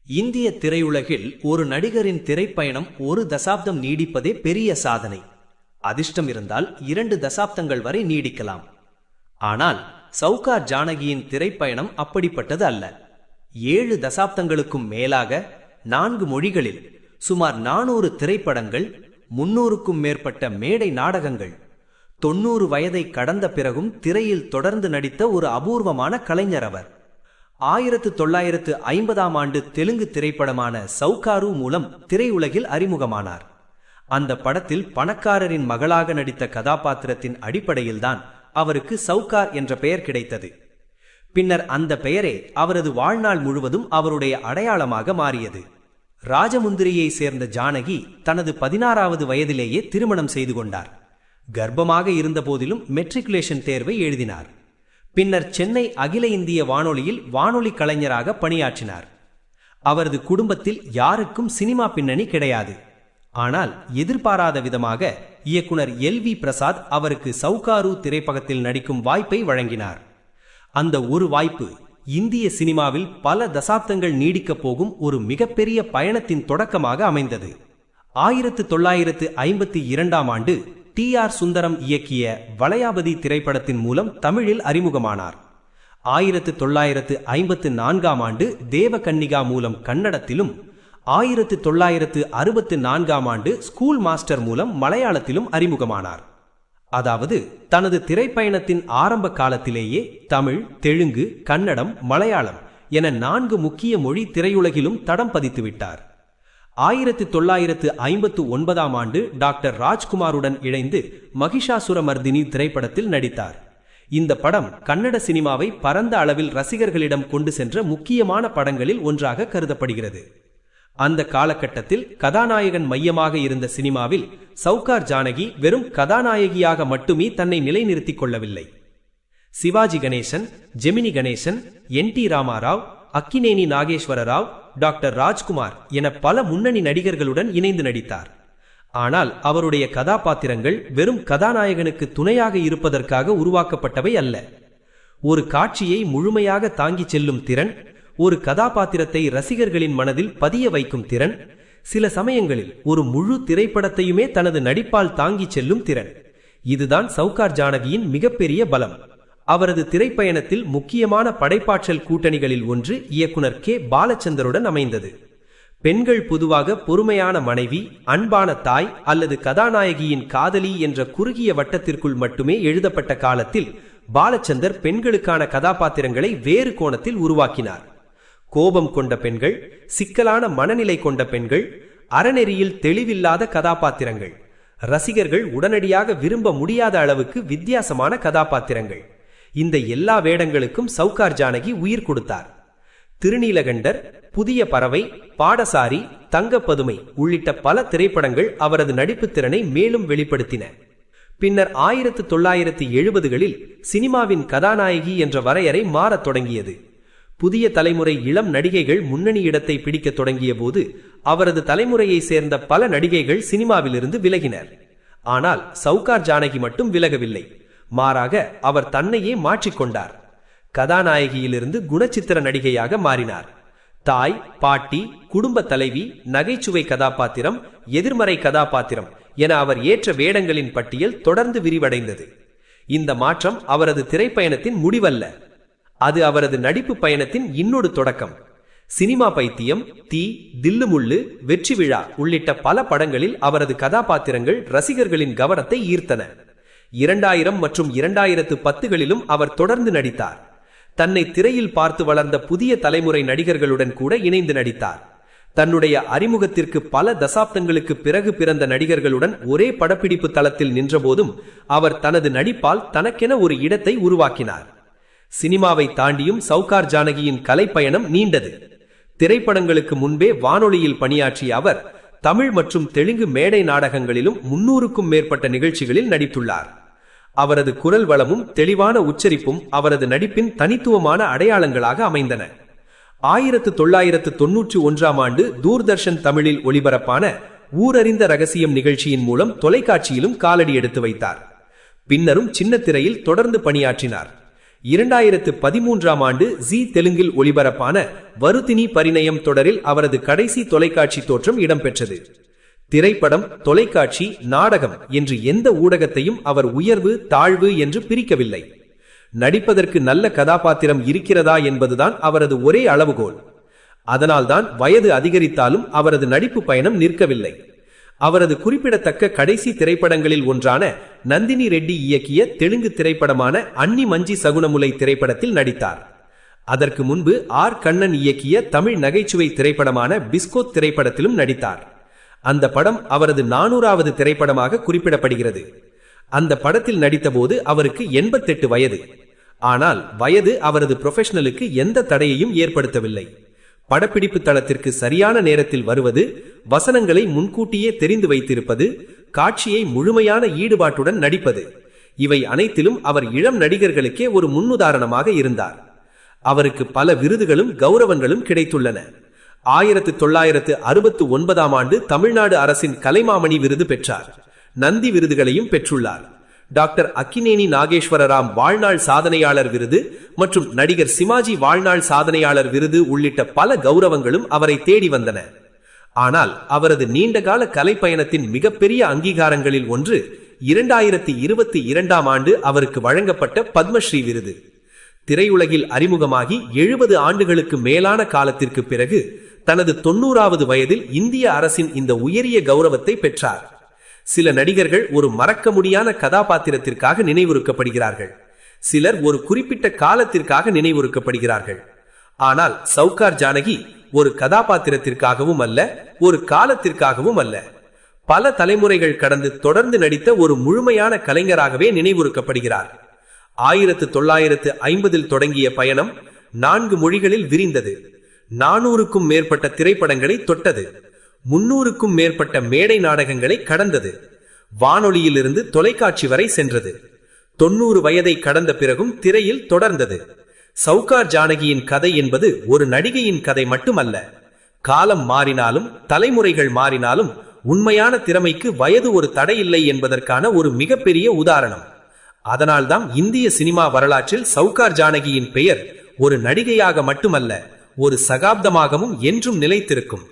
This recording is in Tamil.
இந்திய திரையுலகில் ஒரு நடிகரின் திரைப்பயணம் ஒரு தசாப்தம் நீடிப்பதே பெரிய சாதனை. அதிர்ஷ்டம் இருந்தால் 2 தசாப்தங்கள் வரை நீடிக்கலாம். ஆனால் சவுகார் ஜானகியின் திரைப்பயணம் அப்படிப்பட்டது அல்ல. 7 தசாப்தங்களுக்கும் மேலாக 4 மொழிகளில் சுமார் 400 திரைப்படங்கள், 300க்கும் மேற்பட்ட மேடை நாடகங்கள், 90 வயதை கடந்த பிறகும் திரையில் தொடர்ந்து நடித்த ஒரு அபூர்வமான கலைஞர் அவர். 1950ஆம் ஆண்டு தெலுங்கு திரைப்படமான சவுகாரு மூலம் திரையுலகில் அறிமுகமானார். அந்த படத்தில் பணக்காரரின் மகளாக நடித்த கதாபாத்திரத்தின் அடிப்படையில்தான் அவருக்கு சவுகார் என்ற பெயர் கிடைத்தது. பின்னர் அந்த பெயரே அவரது வாழ்நாள் முழுவதும் அவருடைய அடையாளமாக மாறியது. ராஜமுந்திரியை சேர்ந்த ஜானகி தனது 16வது வயதிலேயே திருமணம் செய்து கொண்டார். கர்ப்பமாக இருந்த போதிலும் மெட்ரிகுலேஷன் தேர்வை எழுதினார். பின்னர் சென்னை அகில இந்திய வானொலியில் வானொலி கலைஞராக பணியாற்றினார். அவரது குடும்பத்தில் யாருக்கும் சினிமா பின்னணி கிடையாது. ஆனால் எதிர்பாராத விதமாக இயக்குனர் LV பிரசாத் அவருக்கு சவுகாரு திரைப்படத்தில் நடிக்கும் வாய்ப்பை வழங்கினார். அந்த ஒரு வாய்ப்பு இந்திய சினிமாவில் பல தசாப்தங்கள் நீடிக்கப் போகும் ஒரு மிகப்பெரிய பயணத்தின் தொடக்கமாக அமைந்தது. 1952ஆம் ஆண்டு TR சுந்தரம் இயக்கிய வளையாபதி திரைப்படத்தின் மூலம் தமிழில் அறிமுகமானார். 1954ஆம் ஆண்டு தேவகன்னிகா மூலம் கன்னடத்திலும், 1964ஆம் ஆண்டு ஸ்கூல் மாஸ்டர் மூலம் மலையாளத்திலும் அறிமுகமானார். அதாவது தனது திரைப்பயணத்தின் ஆரம்ப காலத்திலேயே தமிழ், தெலுங்கு, கன்னடம், மலையாளம் என 4 முக்கிய மொழி திரையுலகிலும் தடம் பதித்துவிட்டார். 1959ஆம் ஆண்டு டாக்டர் ராஜ்குமாருடன் இணைந்து மகிஷாசுரமர்தினி திரைப்படத்தில் நடித்தார். இந்த படம் கன்னட சினிமாவை பரந்த அளவில் ரசிகர்களிடம் கொண்டு சென்ற முக்கியமான படங்களில் ஒன்றாக கருதப்படுகிறது. அந்த காலகட்டத்தில் கதாநாயகன் மையமாக இருந்த சினிமாவில் சவுகார் ஜானகி வெறும் கதாநாயகியாக மட்டுமே தன்னை நிலைநிறுத்திக் கொள்ளவில்லை. சிவாஜி கணேசன், ஜெமினி கணேசன், NT ராமாராவ், அக்கினேனி நாகேஸ்வர ராவ், டாக்டர் ராஜ்குமார் என பல முன்னணி நடிகர்களுடன் இணைந்து நடித்தார். ஆனால் அவருடைய கதாபாத்திரங்கள் வெறும் கதாநாயகனுக்கு துணையாக இருப்பதற்காக உருவாக்கப்பட்டவை அல்ல. ஒரு காட்சியை முழுமையாக தாங்கிச் செல்லும் திறன், ஒரு கதாபாத்திரத்தை ரசிகர்களின் மனதில் பதிய வைக்கும் திறன், சில சமயங்களில் ஒரு முழு திரைப்படத்தையுமே தனது நடிப்பால் தாங்கிச் செல்லும் திறன், இதுதான் சவுகார் ஜானகியின் மிகப்பெரிய பலம். அவரது திரைப்பயணத்தில் முக்கியமான படைப்பாற்றல் கூட்டணிகளில் ஒன்று இயக்குனர் K. பாலச்சந்தருடன் அமைந்தது. பெண்கள் பொதுவாக பொறுமையான மனைவி, அன்பான தாய் அல்லது கதாநாயகியின் காதலி என்ற குறுகிய வட்டத்திற்குள் மட்டுமே எழுதப்பட்ட காலத்தில் பாலச்சந்தர் பெண்களுக்கான கதாபாத்திரங்களை வேறு கோணத்தில் உருவாக்கினார். கோபம் கொண்ட பெண்கள், சிக்கலான மனநிலை கொண்ட பெண்கள், அறநெறியில் தெளிவில்லாத கதாபாத்திரங்கள், ரசிகர்கள் உடனடியாக விரும்ப முடியாத அளவுக்கு வித்தியாசமான கதாபாத்திரங்கள், இந்த எல்லா வேடங்களுக்கும் சவுகார் ஜானகி உயிர் கொடுத்தார். திருநீலகண்டர், புதிய பறவை, பாடசாரி, தங்கப்பதுமை உள்ளிட்ட பல திரைப்படங்கள் அவரது நடிப்பு திறனை மேலும் வெளிப்படுத்தின. பின்னர் 1970களில் சினிமாவின் கதாநாயகி என்ற வரையறை மாறத் தொடங்கியது. புதிய தலைமுறை இளம் நடிகைகள் முன்னணி இடத்தை பிடிக்க தொடங்கிய போது அவரது தலைமுறையை சேர்ந்த பல நடிகைகள் சினிமாவிலிருந்து விலகினர். ஆனால் சவுகார் ஜானகி மட்டும் விலகவில்லை. மாறாக அவர் தன்னையே மாற்றிக்கொண்டார். கதாநாயகியிலிருந்து குணச்சித்திர நடிகையாக மாறினார். தாய், பாட்டி, குடும்ப தலைவி, நகைச்சுவை கதாபாத்திரம், எதிர்மறை கதாபாத்திரம் என அவர் ஏற்ற வேடங்களின் பட்டியல் தொடர்ந்து விரிவடைந்தது. இந்த மாற்றம் அவரது திரைப்பயணத்தின் முடிவல்ல, அது அவரது நடிப்பு பயணத்தின் இன்னொரு தொடக்கம். சினிமா பைத்தியம், தீ, தில்லுமுள்ளு, வெற்றி விழா உள்ளிட்ட பல படங்களில் அவரது கதாபாத்திரங்கள் ரசிகர்களின் கவனத்தை ஈர்த்தன. 2000 மற்றும் 2010களிலும் அவர் தொடர்ந்து நடித்தார். தன்னை திரையில் பார்த்து வளர்ந்த புதிய தலைமுறை நடிகர்களுடன் கூட இணைந்து நடித்தார். தன்னுடைய அறிமுகத்திற்கு பல தசாப்தங்களுக்கு பிறகு பிறந்த நடிகர்களுடன் ஒரே படப்பிடிப்பு தளத்தில் நின்றபோதும் அவர் தனது நடிப்பால் தனக்கென ஒரு இடத்தை உருவாக்கினார். சினிமாவை தாண்டியும் சவுகார் ஜானகியின் கலைப்பயணம் நீண்டது. திரைப்படங்களுக்கு முன்பே வானொலியில் பணியாற்றிய அவர் தமிழ் மற்றும் தெலுங்கு மேடை நாடகங்களிலும் 300க்கும் மேற்பட்ட நிகழ்ச்சிகளில் நடித்துள்ளார். அவரது குரல் வளமும் தெளிவான உச்சரிப்பும் அவரது நடிப்பின் தனித்துவமான அடையாளங்களாக அமைந்தன. 1991ஆம் ஆண்டு தூர்தர்ஷன் தமிழில் ஒளிபரப்பான ஊரறிந்த ரகசியம் நிகழ்ச்சியின் மூலம் தொலைக்காட்சியிலும் காலடி எடுத்து வைத்தார். பின்னரும் சின்ன திரையில் தொடர்ந்து பணியாற்றினார். 2013ஆம் ஆண்டு ஜீ தெலுங்கில் ஒளிபரப்பான வருதினி பரிணயம் தொடரில் அவரது கடைசி தொலைக்காட்சி தோற்றம் இடம்பெற்றது. திரைப்படம், தொலைக்காட்சி, நாடகம் என்று எந்த ஊடகத்தையும் அவர் உயர்வு தாழ்வு என்று பிரிக்கவில்லை. நடிப்பதற்கு நல்ல கதாபாத்திரம் இருக்கிறதா என்பதுதான் அவரது ஒரே அளவுகோல். அதனால்தான் வயது அதிகரித்தாலும் அவரது நடிப்பு பயணம் நிற்கவில்லை. அவரது குறிப்பிடத்தக்க கடைசி திரைப்படங்களில் ஒன்றான நந்தினி ரெட்டி இயக்கிய தெலுங்கு திரைப்படமான அன்னி மஞ்சி சகுனமுலை திரைப்படத்தில் நடித்தார். அதற்கு முன்பு ஆர் கண்ணன் இயக்கிய தமிழ் நகைச்சுவை திரைப்படமான பிஸ்கோத் திரைப்படத்திலும் நடித்தார். அந்த படம் அவரது 400வது திரைப்படமாக குறிப்பிடப்படுகிறது. அந்த படத்தில் நடித்தபோது அவருக்கு 88 வயது. ஆனால் வயது அவரது ப்ரொஃபஷனலுக்கு எந்த தடையையும் ஏற்படுத்தவில்லை. படப்பிடிப்பு தளத்திற்கு சரியான நேரத்தில் வருவது, வசனங்களை முன்கூட்டியே தெரிந்து வைத்திருப்பது, காட்சியை முழுமையான ஈடுபாட்டுடன் நடிப்பது, இவை அனைத்திலும் அவர் இளம் நடிகர்களுக்கே ஒரு முன்னுதாரணமாக இருந்தார். அவருக்கு பல விருதுகளும் கௌரவங்களும் கிடைத்துள்ளன. 1969ஆம் ஆண்டு தமிழ்நாடு அரசின் கலைமாமணி விருது பெற்றார். நந்தி விருதுகளையும் பெற்றுள்ளார். டாக்டர் அக்கினேனி நாகேஸ்வரராம் வாழ்நாள் சாதனையாளர் விருது மற்றும் நடிகர் சிமாஜி வாழ்நாள் சாதனையாளர் விருது உள்ளிட்ட பல கௌரவங்களும் அவரை தேடி வந்தன. ஆனால் அவரது நீண்டகால கலைப்பயணத்தின் மிகப்பெரிய அங்கீகாரங்களில் ஒன்று 2022ஆம் ஆண்டு அவருக்கு வழங்கப்பட்ட பத்மஸ்ரீ விருது. திரையுலகில் அறிமுகமாகி 70 ஆண்டுகளுக்கு மேலான காலத்திற்கு பிறகு தனது 90வது வயதில் இந்திய அரசின் இந்த உயரிய கௌரவத்தை பெற்றார். சில நடிகர்கள் ஒரு மறக்க முடியாத கதாபாத்திரத்திற்காக நினைவுறுக்கப்படுகிறார்கள். சிலர் ஒரு குறிப்பிட்ட காலத்திற்காக நினைவுறுக்கப்படுகிறார்கள். ஆனால் சவுகார் ஜானகி ஒரு கதாபாத்திரத்திற்காகவும் அல்ல, ஒரு காலத்திற்காகவும் அல்ல, பல தலைமுறைகள் கடந்து தொடர்ந்து நடித்த ஒரு முழுமையான கலைஞராகவே நினைவுறுக்கப்படுகிறார். 1950இல் தொடங்கிய பயணம் 4 மொழிகளில் விரிந்தது. 400க்கும் மேற்பட்ட திரைப்படங்களை தொட்டது. 300க்கும் மேற்பட்ட மேடை நாடகங்களை கடந்தது. வானொலியிலிருந்து தொலைக்காட்சி வரை சென்றது. 90 வயதை கடந்த பிறகும் திரையில் தொடர்ந்தது. சவுகார் ஜானகியின் கதை என்பது ஒரு நடிகையின் கதை மட்டுமல்ல. காலம் மாறினாலும் தலைமுறைகள் மாறினாலும் உண்மையான திறமைக்கு வயது ஒரு தடையில்லை என்பதற்கான ஒரு மிகப்பெரிய உதாரணம். அதனால்தான் இந்திய சினிமா வரலாற்றில் சவுகார் ஜானகியின் பெயர் ஒரு நடிகையாக மட்டுமல்ல, ஒரு சகாப்தமாகவும் என்றும் நிலைத்திருக்கும்.